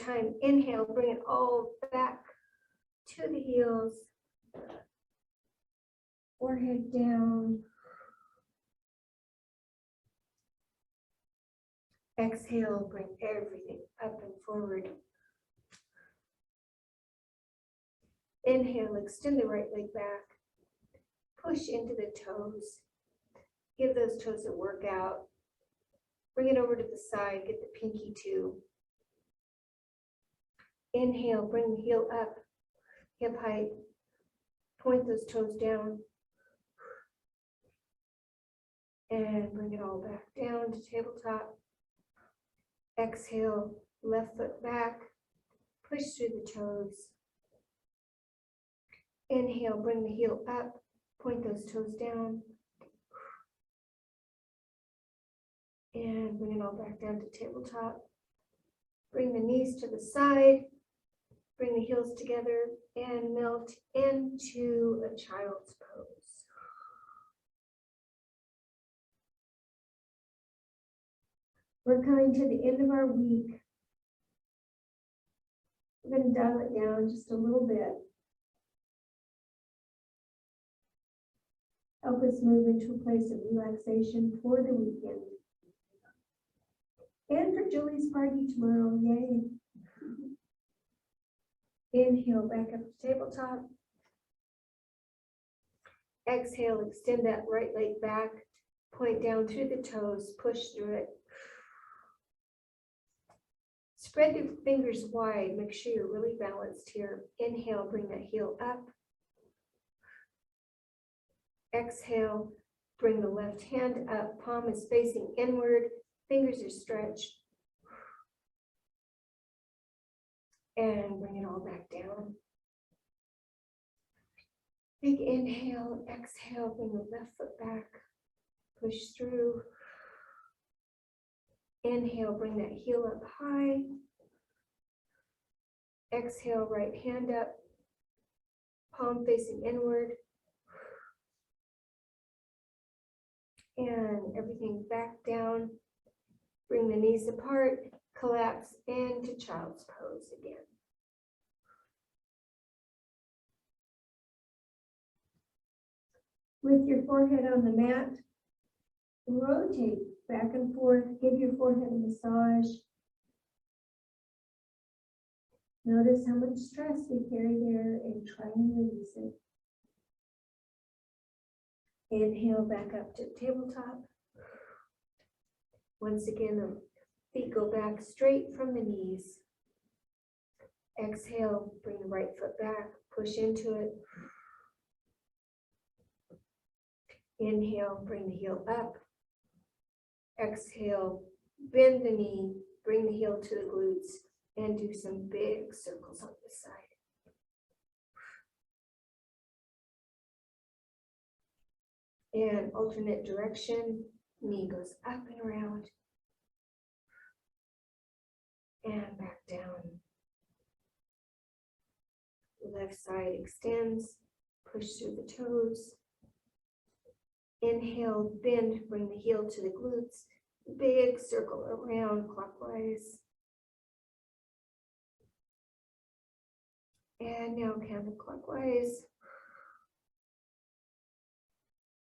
time. Inhale, bring it all back to the heels. Forehead down. Exhale, bring everything up and forward. Inhale, extend the right leg back. Push into the toes. Give those toes a workout. Bring it over to the side, get the pinky too. Inhale, bring the heel up, hip height. Point those toes down. And bring it all back down to tabletop. Exhale, left foot back. Push through the toes. Inhale, bring the heel up. Point those toes down. And bring it all back down to tabletop. Bring the knees to the side. Bring the heels together and melt into a child's pose. We're coming to the end of our week. We're going to dial it down just a little bit. Help us move into a place of relaxation for the weekend. And for Julie's party tomorrow, yay. Inhale, back up to tabletop. Exhale, extend that right leg back. Point down through the toes, push through it. Spread your fingers wide. Make sure you're really balanced here. Inhale, bring that heel up. Exhale, bring the left hand up. Palm is facing inward. Fingers are stretched. And bring it all back down. Big inhale, exhale, bring the left foot back. Push through. Inhale, bring that heel up high. Exhale, right hand up. Palm facing inward. And everything back down. Bring the knees apart. Collapse into child's pose again. With your forehead on the mat, rotate back and forth. Give your forehead a massage. Notice how much stress we carry there and try and release it. Inhale back up to tabletop. Once again, the feet go back straight from the knees. Exhale, bring the right foot back, push into it. Inhale, bring the heel up. Exhale, bend the knee, bring the heel to the glutes, and do some big circles on the side. And alternate direction, knee goes up and around. And back down. Left side extends, push through the toes. Inhale, bend, bring the heel to the glutes. Big circle around clockwise. And now counterclockwise.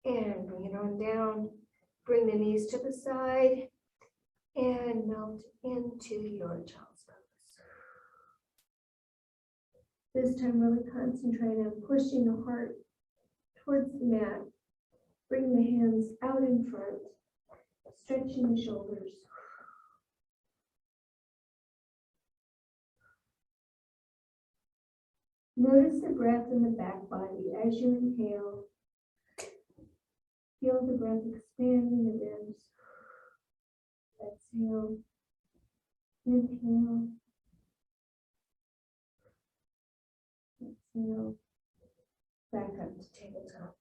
And bring it on down. Bring the knees to the side and melt into your child's pose. This time really concentrate on pushing the heart towards the mat. Bring the hands out in front, stretching the shoulders. Notice the breath in the back body as you inhale. Feel the breath expanding the ribs. Exhale. Inhale. Exhale. Back up to tabletop.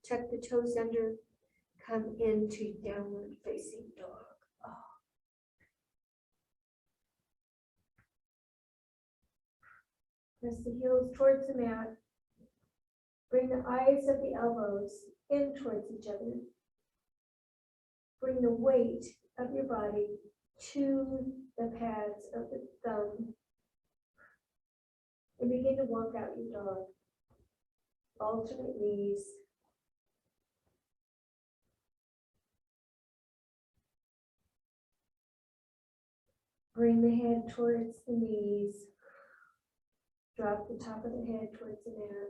Tuck the toes under. Come into downward facing dog. Oh. Press the heels towards the mat. Bring the eyes of the elbows in towards each other. Bring the weight of your body to the pads of the thumb and begin to walk out your dog. Alternate knees. Bring the head towards the knees. Drop the top of the head towards the mat.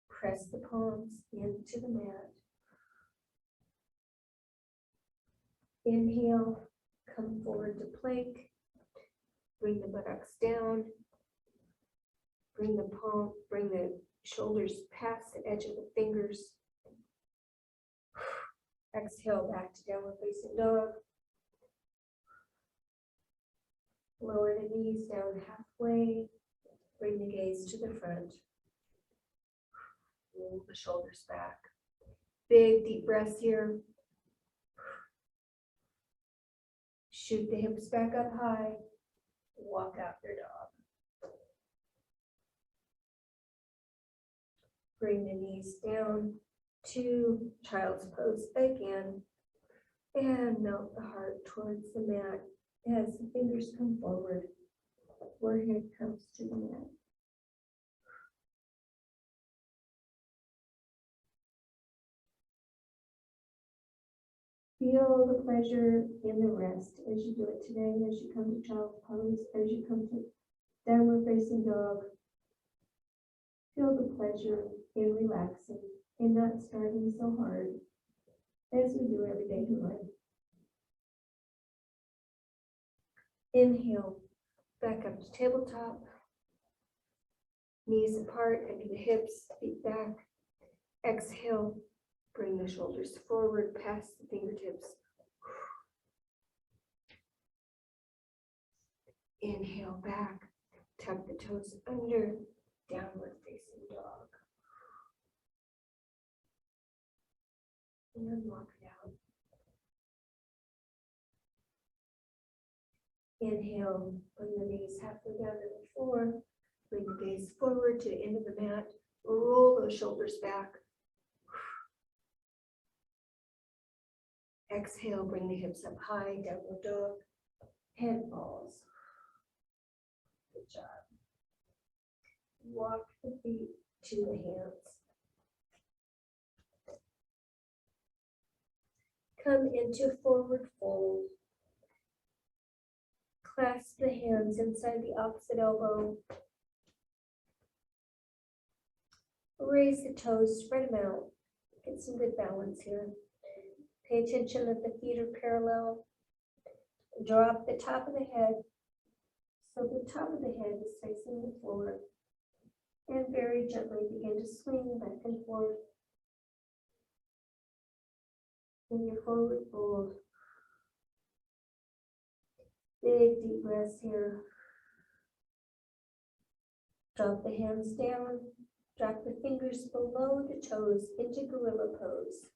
Press the palms into the mat. Inhale, come forward to plank. Bring the buttocks down. Bring the shoulders past the edge of the fingers. Exhale back to downward facing dog. Lower the knees down halfway. Bring the gaze to the front. Roll the shoulders back. Big deep breaths here. Shoot the hips back up high. Walk out your dog. Bring the knees down to child's pose again. And melt the heart towards the mat as the fingers come forward. Forehead comes to the mat. Feel the pleasure in the rest as you do it today, as you come to child's pose, as you come to downward facing dog. Feel the pleasure in relaxing and not starting so hard as we do every day in life. Inhale, back up to tabletop. Knees apart under the hips, feet back. Exhale, bring the shoulders forward past the fingertips. Inhale back, tuck the toes under, downward facing dog. And walk it out. Inhale, bring the knees halfway down to the floor. Bring the gaze forward to the end of the mat. Roll those shoulders back. Exhale, bring the hips up high, downward dog. Head falls. Good job. Walk the feet to the hands. Come into forward fold. Clasp the hands inside the opposite elbow. Raise the toes, spread them out. Get some good balance here. Pay attention that the feet are parallel. Drop the top of the head so the top of the head is facing the floor. And very gently begin to swing back and forth in your forward fold. Big deep breaths here. Drop the hands down. Drop the fingers below the toes into gorilla pose.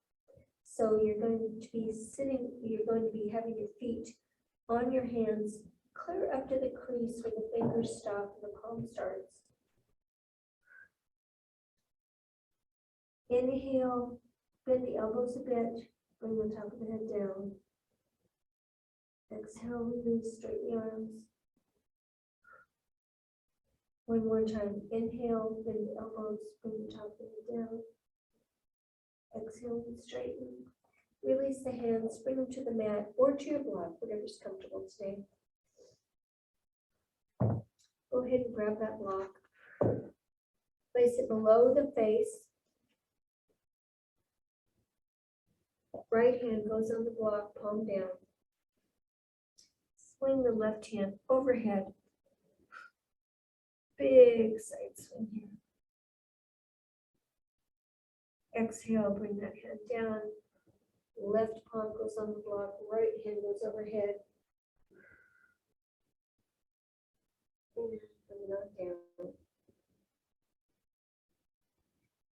So you're going to be sitting, you're going to be having your feet on your hands, clear up to the crease where the fingers stop and the palm starts. Inhale, bend the elbows a bit, bring the top of the head down. Exhale, release, straighten the arms. One more time. Inhale, bend the elbows, bring the top of the head down. Exhale and straighten. Release the hands, bring them to the mat or to your block, whatever's comfortable today. Go ahead and grab that block. Place it below the face. Right hand goes on the block, palm down. Swing the left hand overhead. Big side swing here. Exhale, bring that hand down. Left palm goes on the block, right hand goes overhead. And bring that down.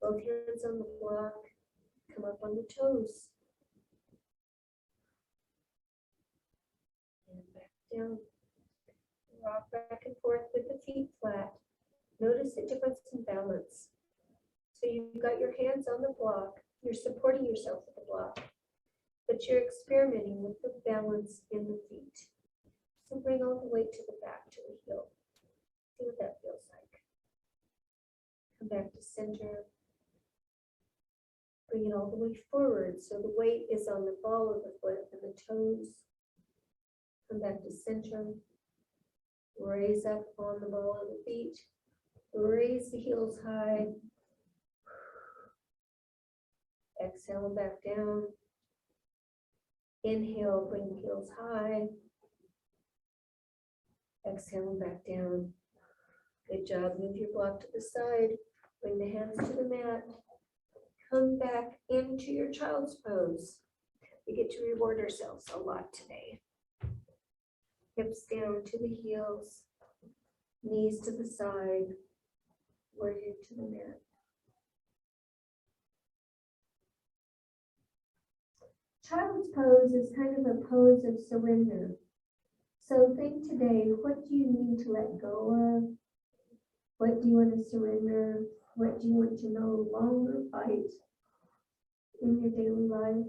Both hands on the block, come up on the toes. And back down. Rock back and forth with the feet flat. Notice the difference in balance. So you've got your hands on the block. You're supporting yourself with the block. but you're experimenting with the balance in the feet. So bring all the weight to the back, to the heel. See what that feels like. Come back to center. Bring it all the way forward, so the weight is on the ball of the foot and the toes. Come back to center. Raise up on the ball of the feet. Raise the heels high. Exhale back down. Inhale, bring the heels high. Exhale back down. Good job. Move your block to the side. Bring the hands to the mat. Come back into your child's pose. We get to reward ourselves a lot today. Hips down to the heels. Knees to the side. Warrior to the mat. Child's pose is kind of a pose of surrender. So think today, what do you need to let go of? What do you want to surrender? What do you want to no longer fight in your daily life?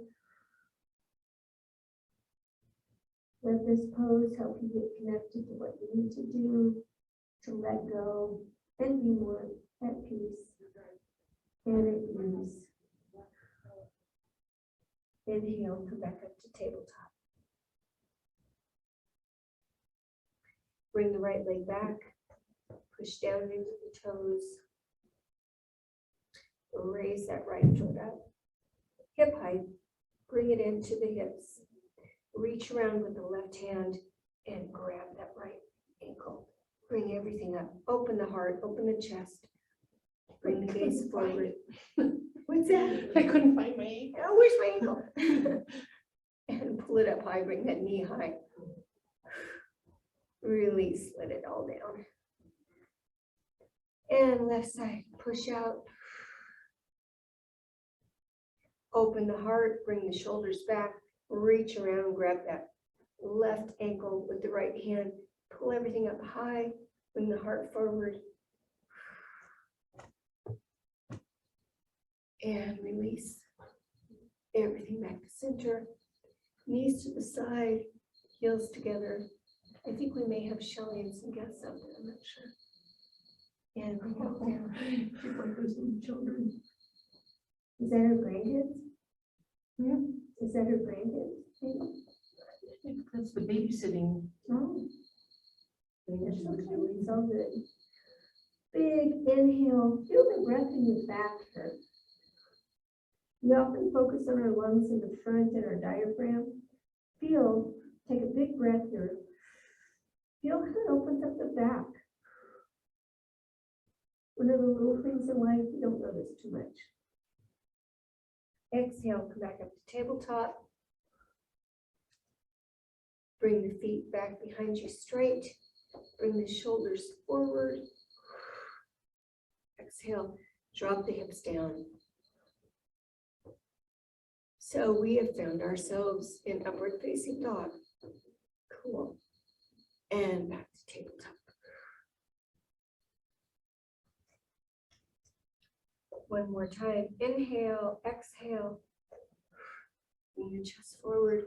Let this pose help you get connected to what you need to do, to let go and be more at peace and at ease. Inhale, come back up to tabletop. Bring the right leg back. Push down into the toes. Raise that right foot up. Hip height. Bring it into the hips. Reach around with the left hand and grab that right ankle. Bring everything up. Open the heart. Open the chest. Bring the gaze forward. What's that? I couldn't find my ankle. Oh, where's my ankle? And pull it up high. Bring that knee high. Release. Let it all down. And left side. Push out. Open the heart. Bring the shoulders back. Reach around. Grab that left ankle with the right hand. Pull everything up high. Bring the heart forward. And release everything back to center. Knees to the side, heels together. I think we may have Shelly and some guests out there, I'm not sure. And bring it all down. She's like those little children. Is that her grandkids? Yeah. Is that her grandkids? I think that's the babysitting. Oh. That's okay. It's all good. Big inhale. Feel the breath in your back here. We often focus on our lungs in the front and our diaphragm. Feel, take a big breath here. Feel how it opens up the back. One of the little things in life you don't notice too much. Exhale, come back up to tabletop. Bring the feet back behind you straight. Bring the shoulders forward. Exhale, drop the hips down. So we have found ourselves in upward facing dog. Cool. And back to tabletop. One more time. Inhale, exhale. Bring your chest forward.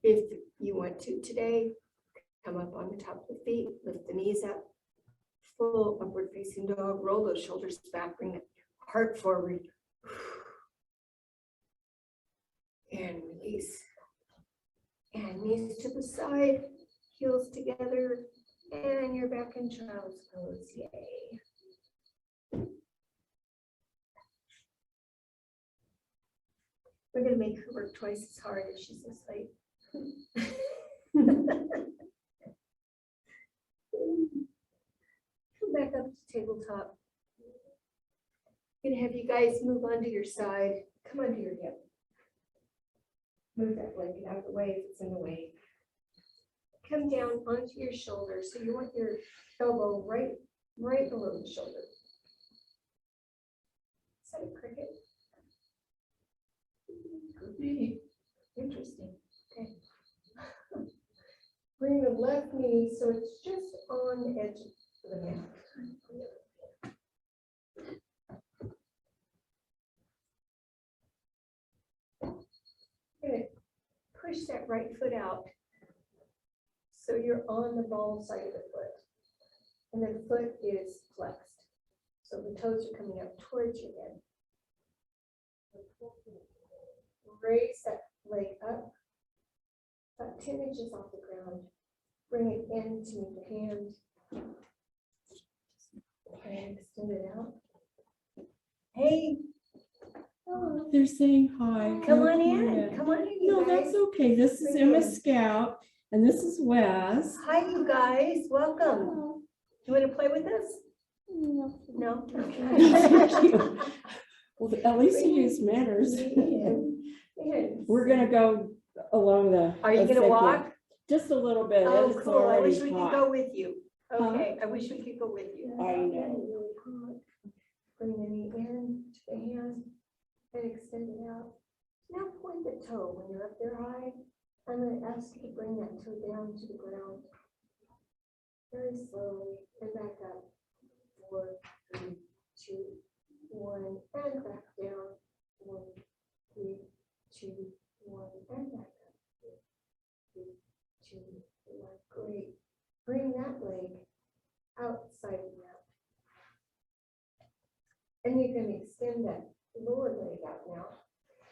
If you want to today, come up on the top of the feet, lift the knees up. Full upward facing dog. Roll those shoulders back. Bring the heart forward. And release. And knees to the side, heels together, and you're back in child's pose. Yay. We're going to make her work twice as hard if she's asleep. Come back up to tabletop. I'm going to have you guys move onto your side. Come onto your hip. Move that blanket out of the way if it's in the way. Come down onto your shoulder. So you want your elbow right below the shoulder. Is that a cricket? Could be. Interesting. Okay. Bring the left knee so it's just on the edge of the mat. Good. push that right foot out. So you're on the ball side of the foot. And the foot is flexed. So the toes are coming up towards your head. Raise that leg up, about 10 inches off the ground. Bring it in to meet the hand. And extend it out. Hey. Hello. They're saying hi. Come on They're in. quiet. Come on in, you No, guys. that's okay. This is Bring it Emma in. Scout, and this is Wes. Hi, you guys. Welcome. You want to play with us? No? Cute. Well, at least you use manners. Yes. We're gonna go along the. Are you gonna thicket. walk? Just a little bit. Oh, It's cool. I already wish we could hot. go with you. Huh? Okay, I wish we could go with you. I know. Really hot. Bring the knee in to the hand and extend it out. Now point the toe when you're up there high. I'm gonna ask you to bring that toe down to the ground. Very slowly and back up. 4, 3, 2, 1, and back down. 1, 3, 2, 1, and back up. 3, 2, 1. Great. Bring that leg outside the mat. And you're going to extend that lower leg out now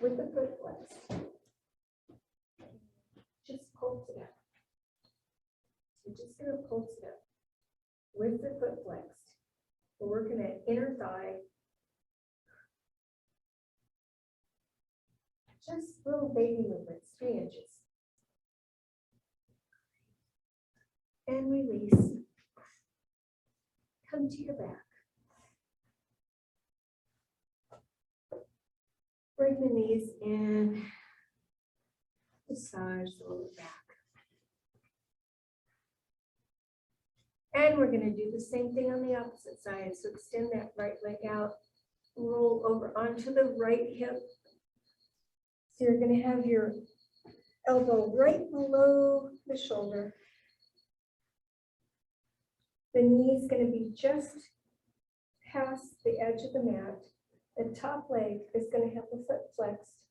with the foot flexed. Just pulse it up. You're just going to pulse it up with the foot flexed. We're working at inner thigh. Just little baby movements, 3 inches. And release. Come to your back. Bring the knees in. Massage the lower back. And we're going to do the same thing on the opposite side. So extend that right leg out. Roll over onto the right hip. So you're going to have your elbow right below the shoulder. The knee is going to be just past the edge of the mat. The top leg is going to have the foot flexed.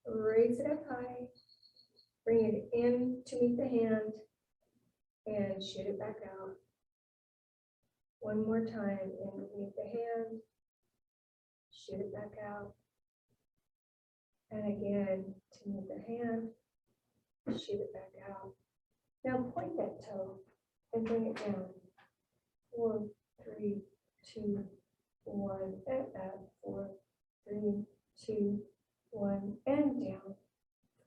Raise it up high. Bring it in to meet the hand. And shoot it back out. One more time, in to meet the hand. Shoot it back out. And again, to meet the hand. Shoot it back out. Now point that toe and bring it down. 4, 3, 2, 1, and up. 4, 3, 2, 1, and down.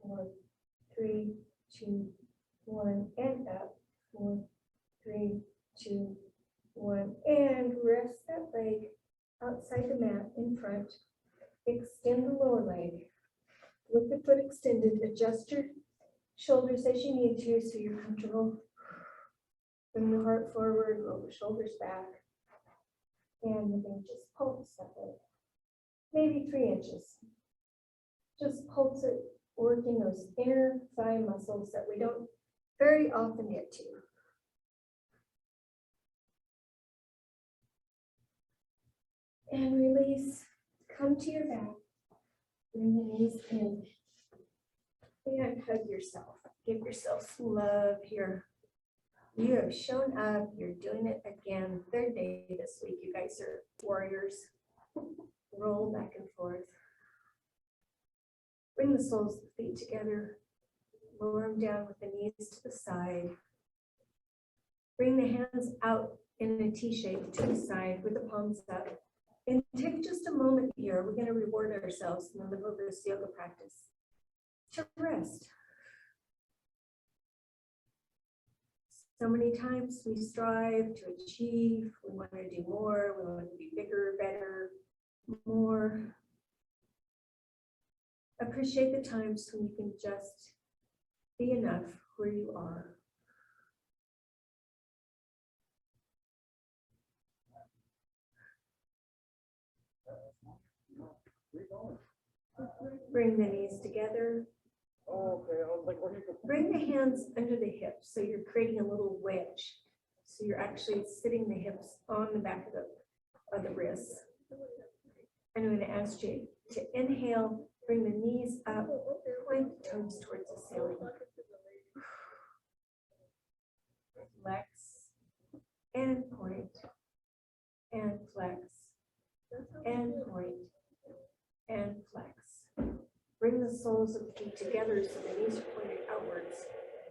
4, 3, 2, 1, and up. 4, 3, 2, 1, and rest that leg outside the mat in front. Extend the lower leg with the foot extended. Adjust your shoulders as you need to so you're comfortable. Bring the heart forward, roll the shoulders back, and then just pulse that leg. Maybe 3 inches. Just pulse it, working those inner thigh muscles that we don't very often get to. And release. Come to your back. Bring the knees in. And hug yourself. Give yourself some love here. You have shown up. You're doing it again. 3rd day this week. You guys are warriors. Roll back and forth. Bring the soles of the feet together. Lower them down with the knees to the side. Bring the hands out in a T shape to the side with the palms up. And take just a moment here. We're going to reward ourselves in the middle of this yoga practice to rest. So many times we strive to achieve, we want to do more, we want to be bigger, better, more. Appreciate the times when you can just be enough where you are. Bring the knees together. Bring the hands under the hips so you're creating a little wedge. So you're actually sitting the hips on the back of the wrists. And I'm going to ask you to inhale Bring the knees up, point the toes towards the ceiling. Flex and point and flex and point and flex. Bring the soles of the feet together so the knees are pointed outwards,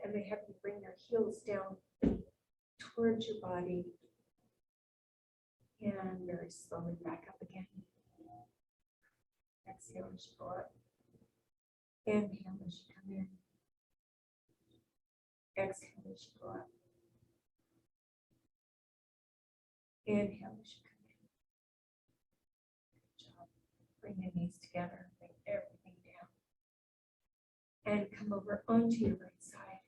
and they have you bring their heels down towards your body. And very slowly back up again. Exhale as you go up. Inhale as you come in. Exhale as you go up. Inhale as you come in. Good job. Bring your knees together. Bring everything down. And come over onto your right side.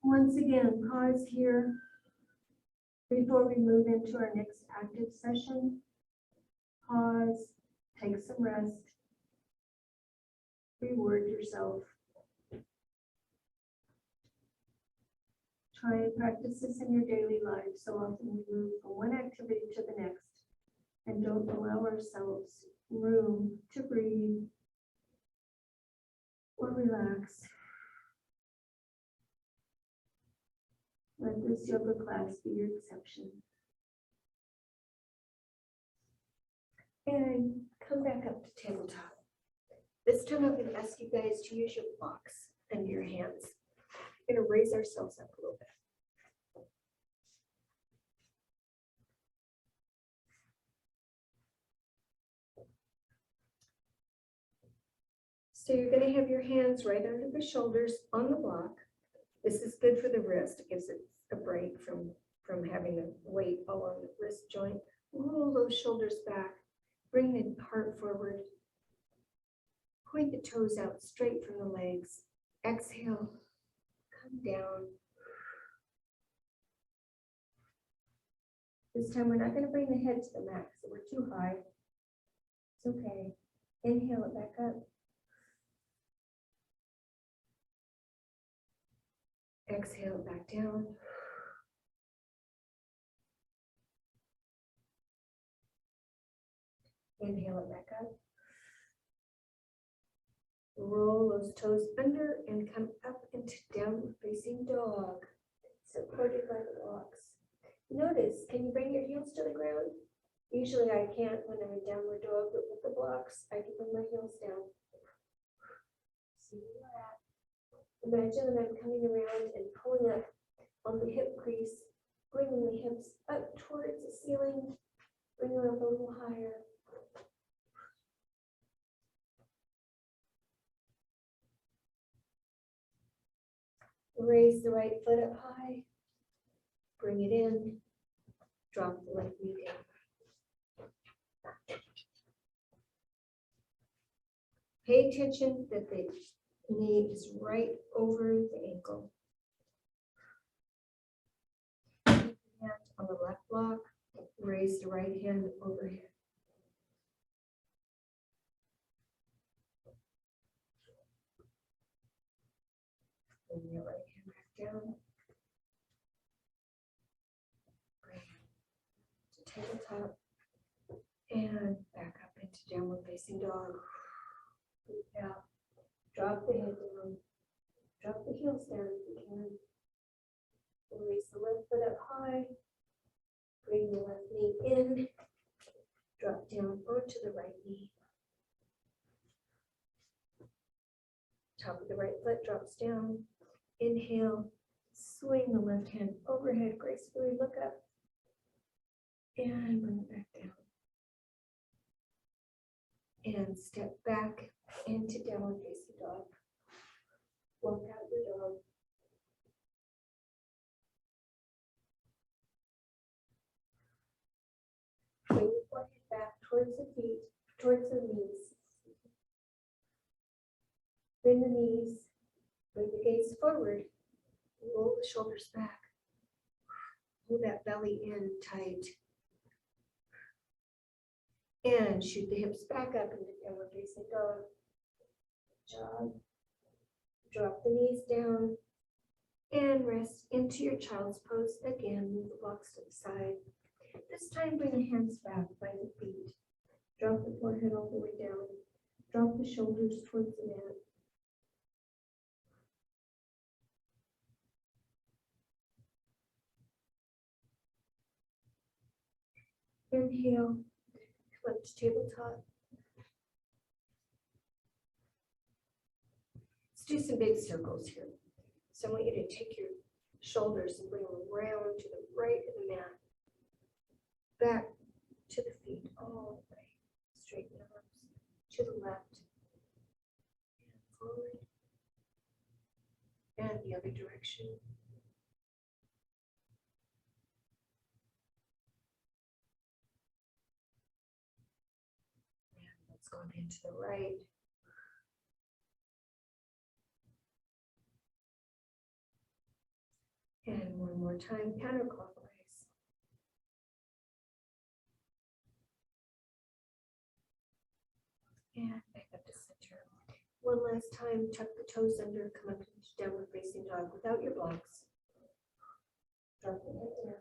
Once again, pause here before we move into our next active session. Pause, take some rest, reward yourself. Try and practice this in your daily life. So often we move from one activity to the next and don't allow ourselves room to breathe or relax. Let this yoga class be your exception. And come back up to tabletop. This time I'm going to ask you guys to use your blocks and your hands. We're going to raise ourselves up a little bit. So you're going to have your hands right under the shoulders on the block. This is good for the wrist. It gives it a break from having the weight along the wrist joint. Roll those shoulders back. Bring the heart forward. Point the toes out straight from the legs. Exhale. Come down. This time we're not going to bring the head to the mat because we're too high. It's okay. Inhale it back up. Exhale it back down. Inhale it back up. Roll those toes under and come up into downward facing dog, supported by the blocks. Notice, can you bring your heels to the ground? Usually I can't when I'm in downward dog, but with the blocks, I can bring my heels down. See where you're at. Imagine that I'm coming around and pulling up on the hip crease, bringing the hips up towards the ceiling, bring them up a little higher. Raise the right foot up high, bring it in, drop the left knee down. Pay attention that the knee is right over the ankle. Hand on the left block, raise the right hand overhead. Bring your right hand back down. Bring it to tabletop and back up into downward facing dog. Breathe out. Drop the head down. Drop the heels down if you can. Release the left foot up high. Bring the left knee in. Drop down onto the right knee. Top of the right foot drops down. Inhale. Swing the left hand overhead gracefully. Look up. And bring it back down. And step back into downward facing dog. Walk out your dog. Bring the forehead back towards the feet, towards the knees. Bring the knees, bring the gaze forward, roll the shoulders back. Hold that belly in tight. And shoot the hips back up into downward facing dog. Good job. Drop the knees down and rest into your child's pose again. Move the blocks to the side. This time, bring the hands back by the feet. Drop the forehead all the way down. Drop the shoulders towards the mat. Inhale, come up to tabletop. Let's do some big circles here. So I want you to take your shoulders and bring them around to the right of the mat. Back to the feet, all the way. Straighten the arms to the left. And forward. And the other direction. And let's go again to the right. And one more time, counterclockwise. And back up to center. One last time, tuck the toes under, come up into downward facing dog without your blocks. Drop the head down.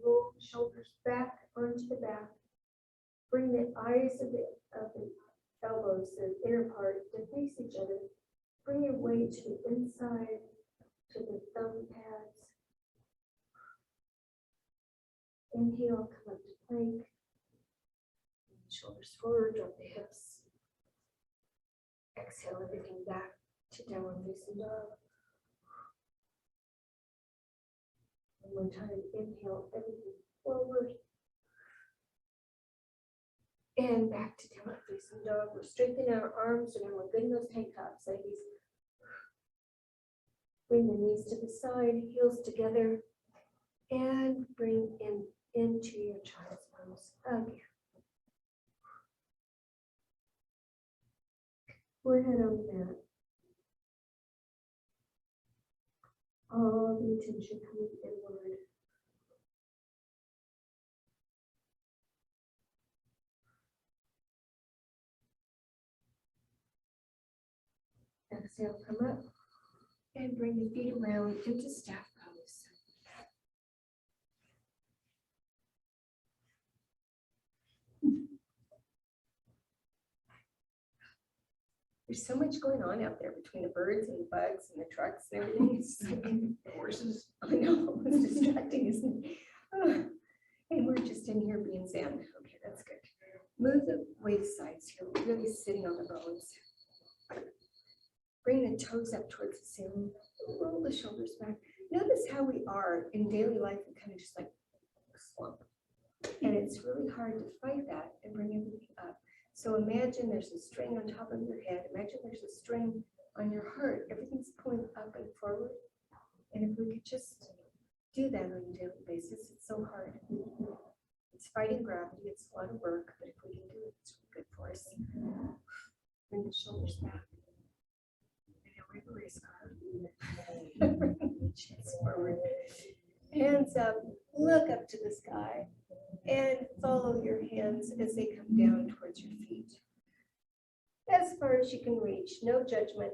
Roll the shoulders back onto the back. Bring the eyes of the elbows, the inner part, to face each other. Bring your weight to the inside, to the thumb pads. Inhale, come up to plank. Shoulders forward, drop the hips. Exhale everything back to downward facing dog. One more time, inhale everything forward. And back to downward facing dog. We're straightening our arms. Remember, good in those tank tops, ladies. Bring the knees to the side, heels together, and bring into your child's pose again. Forehead on the mat. All the attention coming inward. Exhale, come up. And bring the feet around into staff pose. There's so much going on out there between the birds and the bugs and the trucks and everything. It's just like, Horses. I know, it's distracting, isn't it? And we're just in here being zen. Okay, that's good. Move the waist sides here, really sitting on the bones. Bring the toes up towards the ceiling. Roll the shoulders back. Notice how we are in daily life. We kind of just like slump. And it's really hard to fight that and bring everything up. So imagine there's a string on top of your head. Imagine there's a string on your heart. Everything's pulling up and forward. And if we could just do that on a daily basis, it's so hard. It's fighting gravity. It's a lot of work, but if we can do it, it's good for us. Bring the shoulders back. Race car. Chest forward. Hands up, look up to the sky, and follow your hands as they come down towards your feet. As far as you can reach, no judgment.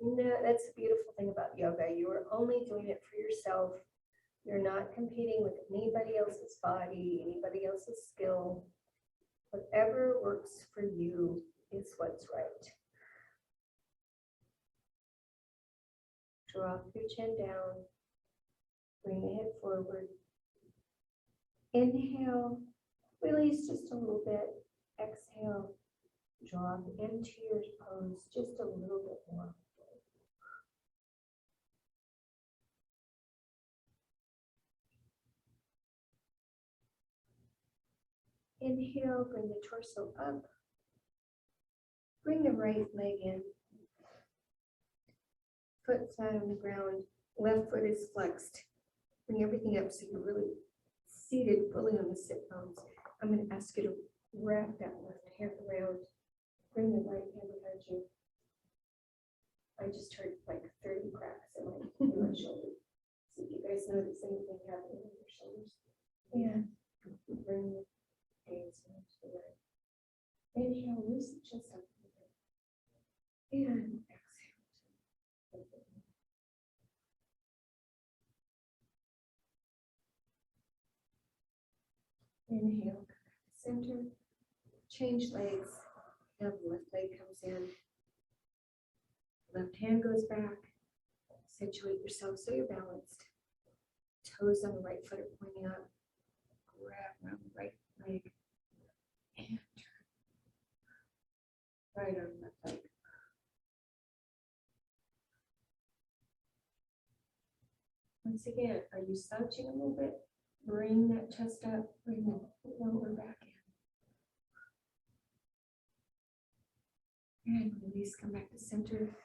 No, that's the beautiful thing about yoga. You are only doing it for yourself. You're not competing with anybody else's body, anybody else's skill. Whatever works for you is what's right. Drop your chin down, bring the head forward. Inhale, release just a little bit. Exhale, drop into your pose just a little bit more. Inhale, bring the torso up. Bring the right leg in. Foot flat on the ground, left foot is flexed. Bring everything up so you're really seated fully on the sit bones. I'm going to ask you to wrap that left hand around. Bring the right hand behind you. I just heard like 30 cracks in my shoulder. So you guys know the same thing happening in your shoulders. And bring the gaze to the right. Inhale, loosen the chest up. And exhale. Inhale, center, change legs. Now the left leg comes in. Left hand goes back. Situate yourself so you're balanced. Toes on the right foot are pointing up. Grab around the right leg and turn. Right arm, left leg. Once again, are you slouching a little bit? Bring that chest up, bring the lower back in. And release, come back to center.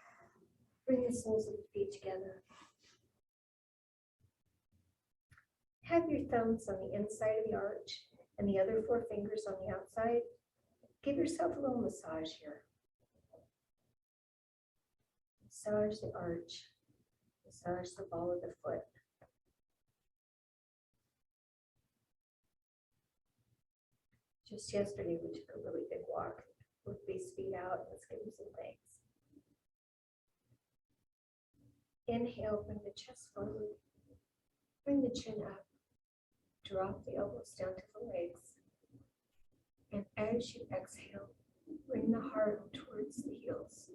Bring the soles of the feet together. Have your thumbs on the inside of the arch and the other 4 fingers on the outside. Give yourself a little massage here. Massage the arch. Massage the ball of the foot. Just yesterday, we took a really big walk with these feet out. Let's give them some thanks. Inhale, bring the chest forward. Bring the chin up. Drop the elbows down to the legs. And as you exhale, bring the heart towards the heels.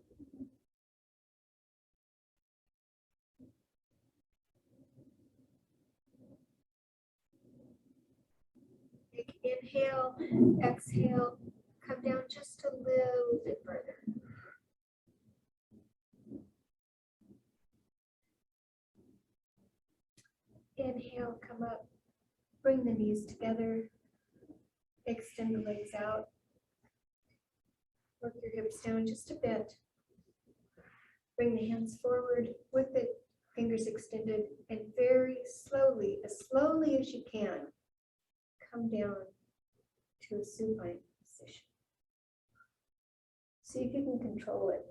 Big inhale, exhale, come down just a little bit further. Inhale, come up, bring the knees together, extend the legs out, work your hips down just a bit. Bring the hands forward with the fingers extended and very slowly as you can, come down to a supine position. See if you can control it.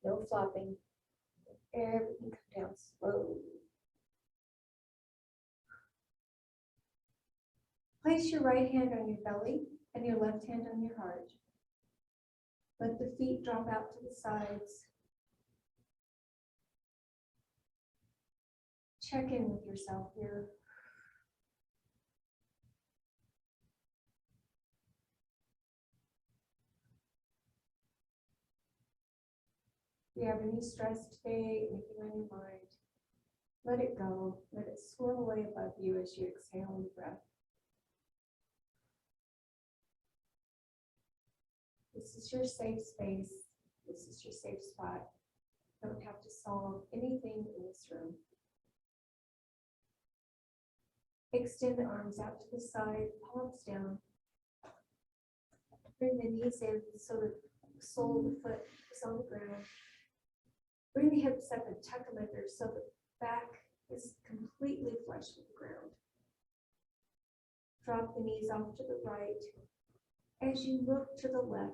No flopping. Everything come down slowly. Place your right hand on your belly and your left hand on your heart. Let the feet drop out to the sides. Check in with yourself here. If you have any stress today, anything on your mind, let it go. Let it swirl away above you as you exhale in breath. This is your safe space. This is your safe spot. You don't have to solve anything in this room. Extend the arms out to the side, palms down. Bring the knees in so the sole of the foot is on the ground. Bring the hips up and tuck them under so the back is completely flush with the ground. Drop the knees off to the right. As you look to the left,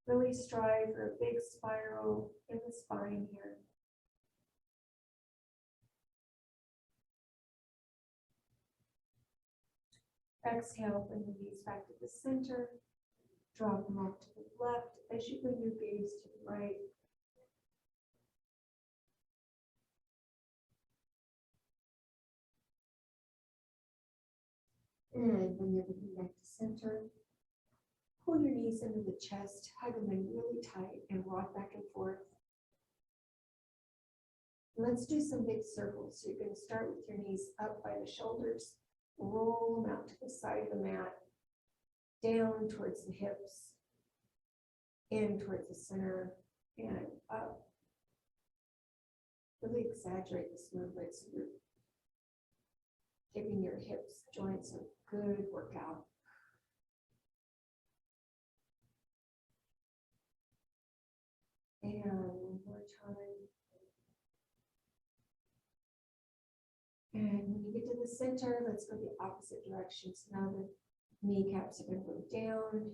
really strive for a big spiral in the spine here. Exhale, bring the knees back to the center. Drop them off to the left as you bring your gaze to the right. And bring everything back to center. Pull your knees into the chest, hug them in really tight, and rock back and forth. Let's do some big circles. So you're going to start with your knees up by the shoulders, roll them out to the side of the mat, down towards the hips, in towards the center, and up. Really exaggerate this movement so you're giving your hips, joints a good workout. And one more time. And when you get to the center, let's go the opposite direction. So now the kneecaps are going to go down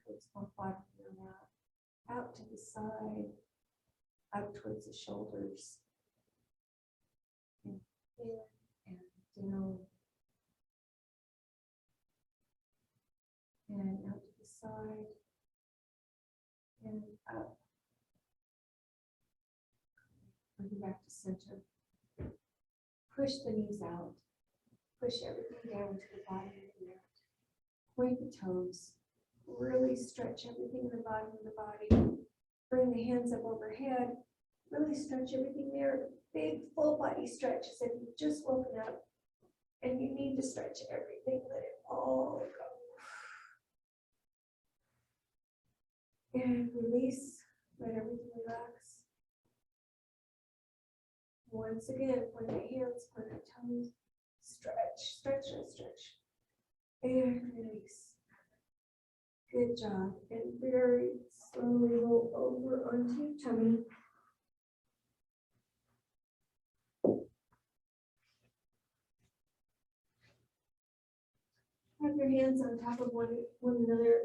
towards one bottom of your mat, out to the side, up towards the shoulders, and in and down, and out to the side, and up. Bring it back to center. Push the knees out. Push everything down to the bottom of the mat. Point the toes. Really stretch everything in the bottom of the body. Bring the hands up overhead. Really stretch everything there. Big full body stretch as if you've just woken up. And you need to stretch everything. Let it all go. And release. Let everything relax. Once again, point the hands, point the toes. Stretch, stretch, and stretch. And release. Good job. And very slowly roll over onto your tummy. Have your hands on top of one another.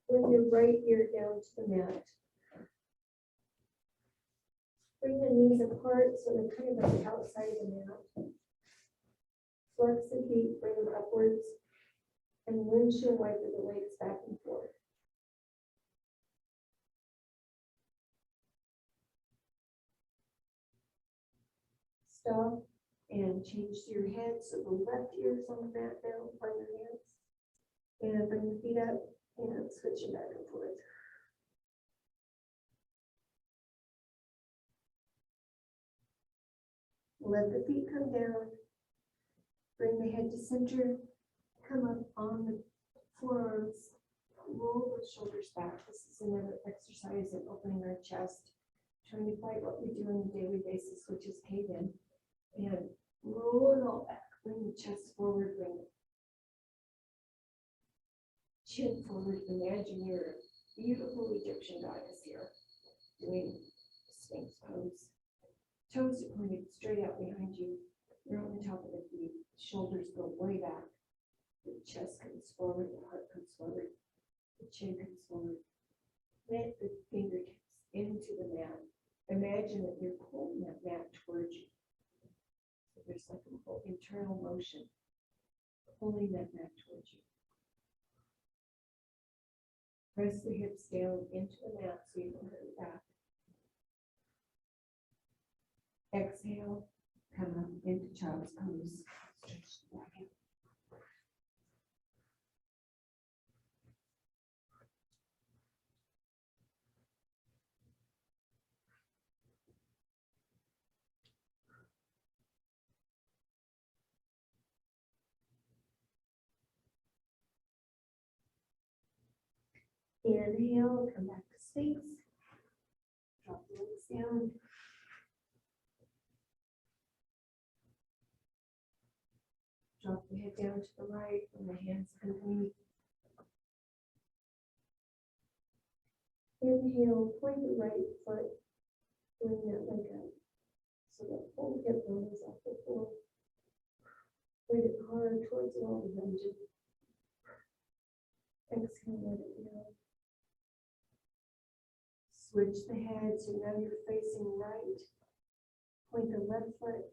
Bring your right ear down to the mat. Bring the knees apart so they're kind of on the outside of the mat. Flex the feet, bring them upwards, and windshield wiper the legs back and forth. Stop and change your head so the left ear is on the mat now, on your hands. And bring the feet up and switch it back and forth. Let the feet come down. Bring the head to center. Come up on the forearms. Roll the shoulders back. This is another exercise in opening our chest. Trying to fight what we do on a daily basis, which is cave in. And roll it all back. Bring the chest forward. Bring the chin forward. Imagine your beautiful Egyptian goddess here doing Sphinx pose. Toes are pointed straight out behind you. You're on the top of the feet. Shoulders go way back. The chest comes forward. The heart comes forward. The chin comes forward. Let the fingertips into the mat. Imagine that you're pulling that mat towards you. So there's like a whole internal motion pulling that mat towards you. Press the hips down into the mat so you don't hurt your back. Exhale, come up into child's pose. Stretch the back out. Inhale, come back to Sphinx. Drop the legs down. Drop the head down to the right and the hands underneath. Inhale, point the right foot, bring that leg up. So the whole hip bone is off the floor. Bring it hard towards the wall behind you. Exhale, let it go. Switch the head so now you're facing right. Point the left foot,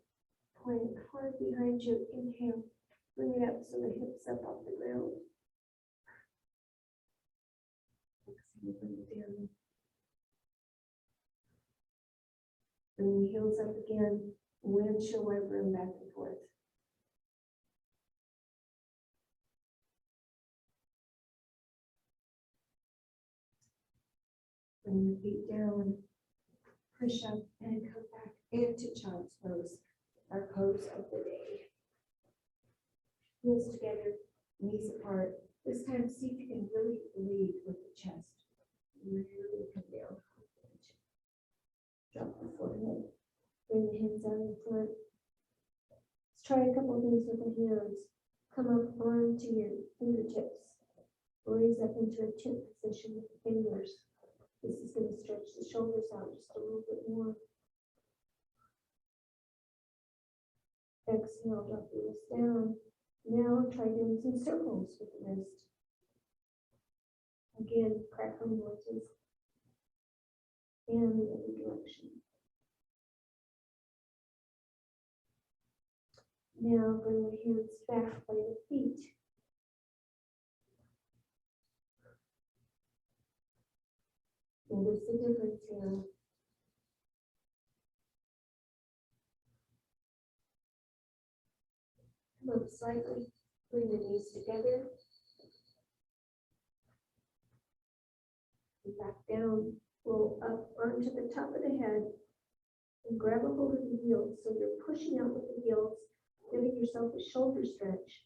point it hard behind you. Inhale, bring it up so the hips up off the ground. Exhale, bring it down. Bring the heels up again. Windshield wiper them back and forth. Bring the feet down, push up and come back into child's pose, our pose of the day. Heels together, knees apart. This time, see if you can really lead with the chest. Really come down. Drop the forehead. Bring the hands out in front. Let's try a couple of things with the hands. Come up onto your fingertips. Raise up into a tent position with the fingers. This is going to stretch the shoulders out just a little bit more. Exhale, drop the wrist down. Now try doing some circles with the wrist. Again, crackling noises. And the other direction. Now bring the hands back by the feet. Notice the difference here. Come up slightly, bring the knees together. And back down, roll up onto the top of the head and grab a hold of the heels. So you're pushing out with the heels, giving yourself a shoulder stretch.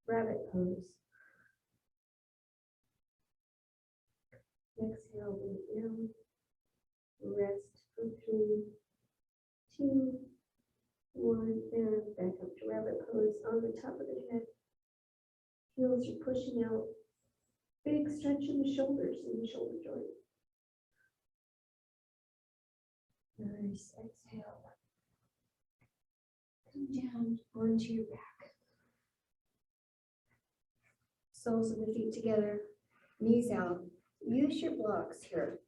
Rabbit pose. Exhale, bring it down. Rest for 3, 2, 1, and back up to rabbit pose on the top of the head. Heels are pushing out. Big stretch in the shoulders and the shoulder joint. Nice. Exhale. Come down onto your back. Soles of the feet together, knees out. Use your blocks here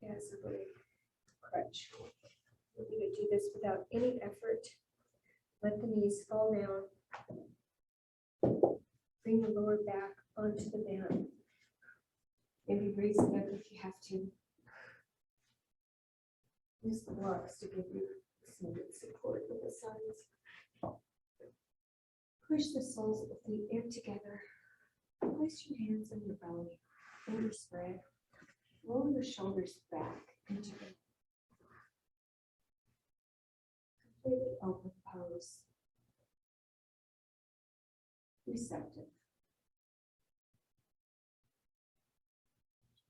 as a little crutch. You can do this without any effort. Let the knees fall down. Bring the lower back onto the mat. Maybe raise it up if you have to. Use the blocks to give you some good support with the sides. Push the soles of the feet in together. Place your hands on your belly, fingers spread. Roll your shoulders back into the completely open pose. Receptive.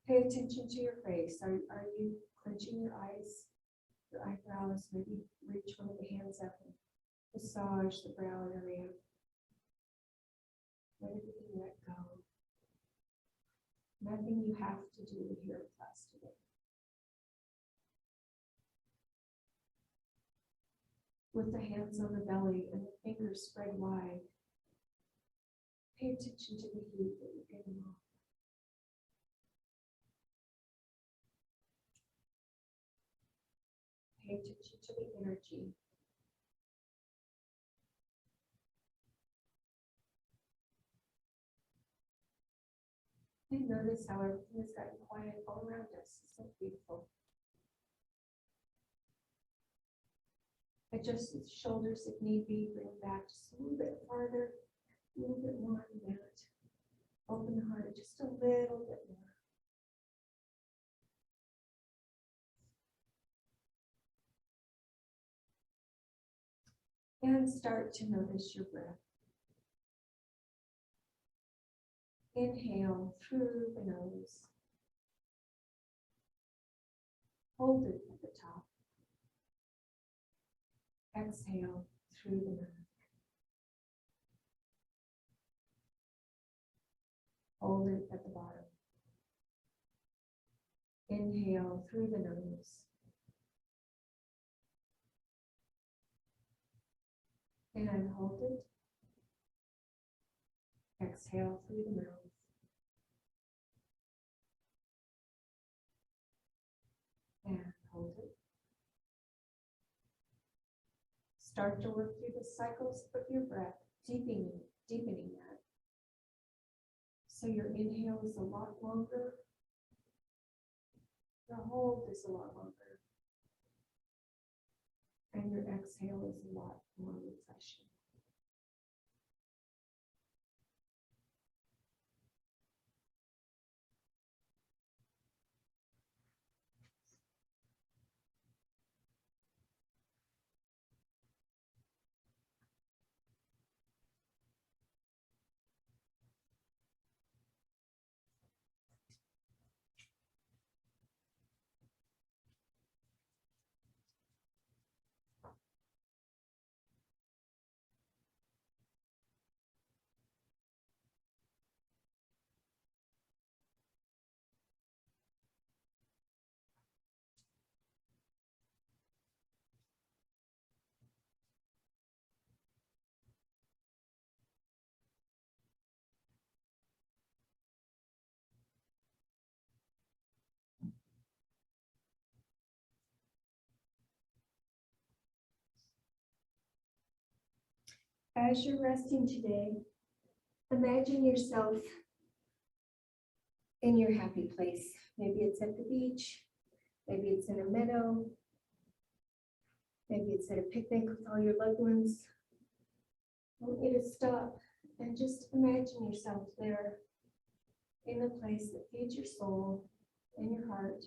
Pay attention to your face. Are you clenching your eyes, your eyebrows? Maybe reach one of the hands up and massage the brow area. Let everything let go. Nothing you have to do here in class today. With the hands on the belly and the fingers spread wide, pay attention to the heat that you're getting off. Pay attention to the energy. And notice how everything has gotten quiet all around us. It's so beautiful. Adjust the shoulders if need be. Bring back just a little bit farther, a little bit more on that. Open the heart just a little bit more. And start to notice your breath. Inhale through the nose. Hold it at the top. Exhale through the mouth. Hold it at the bottom. Inhale through the nose. And hold it. Exhale through the mouth. And hold it. Start to work through the cycles of your breath, deepening that. So your inhale is a lot longer. Your hold is a lot longer. And your exhale is a lot more refreshing. As you're resting today, imagine yourself in your happy place. Maybe it's at the beach, maybe it's in a meadow, Maybe it's at a picnic with all your loved ones. I want you to stop and just imagine yourself there in a place that feeds your soul and your heart.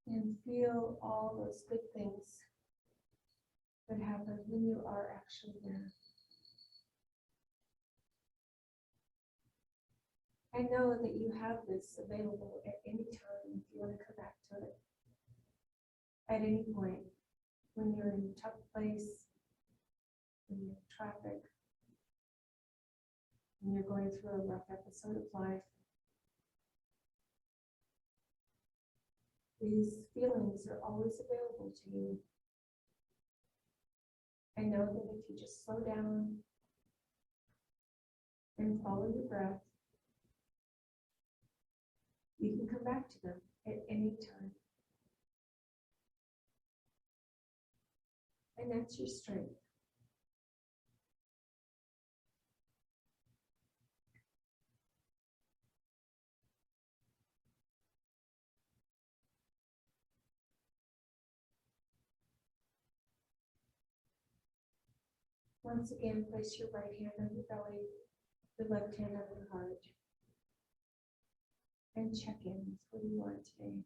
And feel all those good things that happen when you are actually there. I know that you have this available at any time if you want to come back to it. At any point, when you're in a tough place, when you're in traffic, when you're going through a rough episode of life. These feelings are always available to you. I know that if you just slow down and follow your breath, you can come back to them at any time. And that's your strength. Once again, place your right hand on your belly, your left hand on your heart, and check in with where you are today.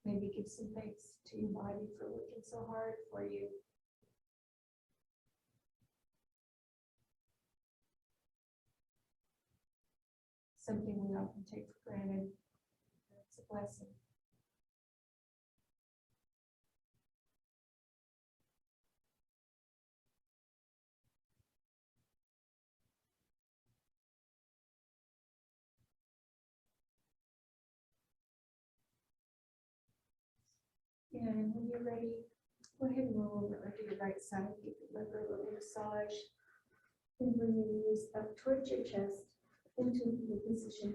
Maybe give some thanks to your body for working so hard for you. Something we often take for granted. It's a blessing. And when you're ready, go ahead and roll over onto your right side. Give your leg a little massage. And bring your knees up towards your chest into the position.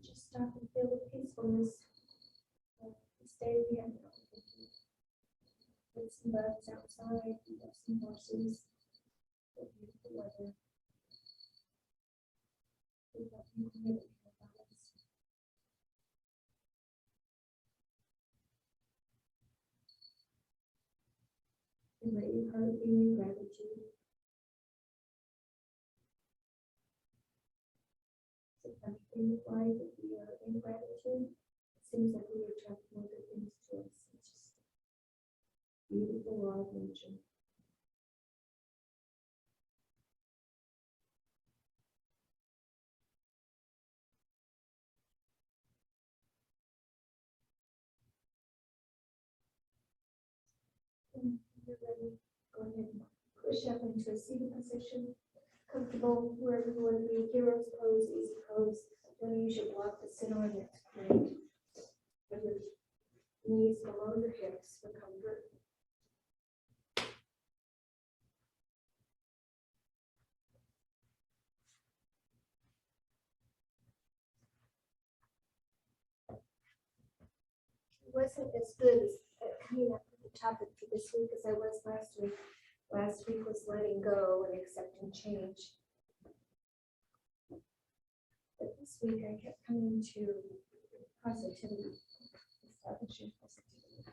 Just stop and feel the peacefulness of this day we have. With some birds outside, we have some horses, the beautiful weather. We have humidity about us. And let your heart be in gratitude. It's a funny thing with life, if we are in gratitude, it seems like we attract more good things to us. It's just beautiful law of nature. And when you're ready, go ahead and push up into a seated position, comfortable wherever you want to be. Hero's pose, easy pose. Don't use your block to sit on. That's great. Put your knees below your hips for comfort. Wasn't as good as coming up with the topic for this week as I was last week. Last week was letting go and accepting change. But this week I kept coming to positivity, establishing positivity.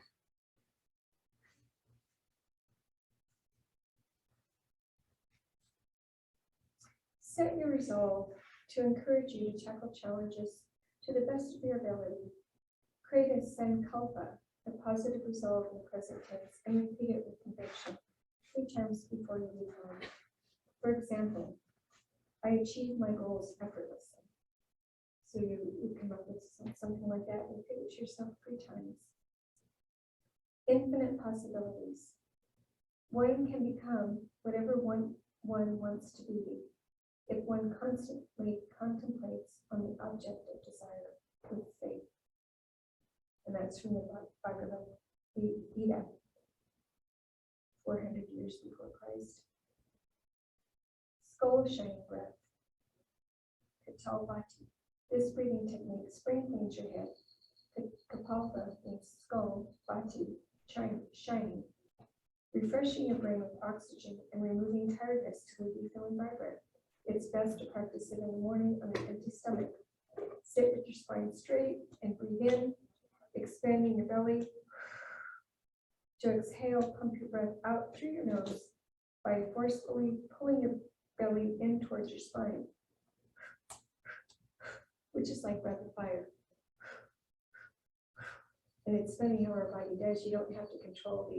Set your resolve to encourage you to tackle challenges to the best of your ability. Create a sankalpa, a positive resolve in the present tense, and repeat it with conviction 3 times before you leave home. For example, I achieved my goals effortlessly. So you come up with something like that, and repeat it to yourself 3 times. Infinite possibilities. One can become whatever one wants to be if one constantly contemplates on the object of desire with faith. and that's from the Bhagavad Gita, 400 years before Christ. Skull shining breath, Kapalbhati. This breathing technique spring cleans your head. Kapalpa means skull, bhati, shining, refreshing your brain with oxygen and removing tiredness to leave you feeling vibrant. It's best to practice it in the morning on an empty stomach. Sit with your spine straight and breathe in, expanding your belly. To exhale, pump your breath out through your nose by forcefully pulling your belly in towards your spine, which is like breath of fire. And it's funny how our body does. You don't have to control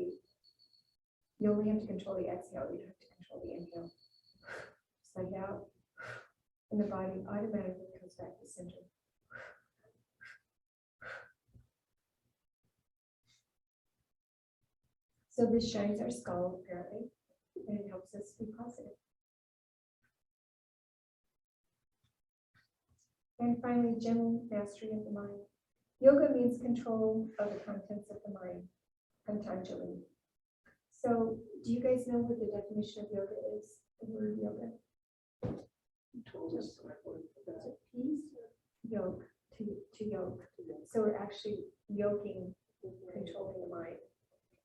you only have to control the exhale. You don't have to control the inhale. Just like that. And the body automatically comes back to center. So this shines our skull, apparently, and it helps us be positive. And finally, gentle mastery of the mind. Yoga means control of the contents of the mind, Patanjali. So do you guys know what the definition of yoga is? The word yoga? You told us. Peace, yoke, to yoke. So we're actually yoking, controlling the mind,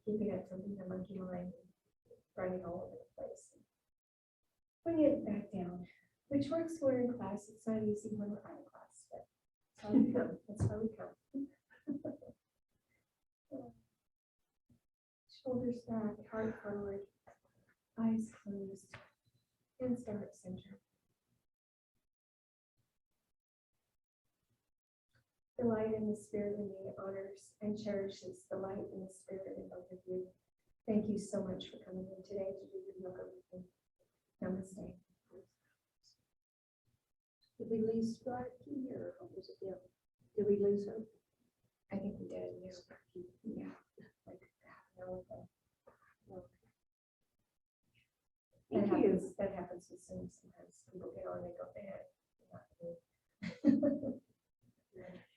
keeping it from being a monkey mind, running all over the place. Bring it back down, which works when we're in class. It's not easy when we're out of class, but that's how we come. That's how we come. Shoulders back, heart forward, eyes closed, hands down at center. The light and the spirit in me honors and cherishes the light and the spirit in both of you. Thank you so much for coming in today to do your yoga with me. Namaste. Did we lose Sparky or what was it? Did we lose her? I think we did. Yeah. Like half an hour ago. That Thank you. happens. That happens with Zoom sometimes. People get on, they go, man.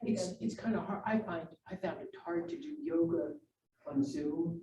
It's kind of hard. I found it hard to do yoga on Zoom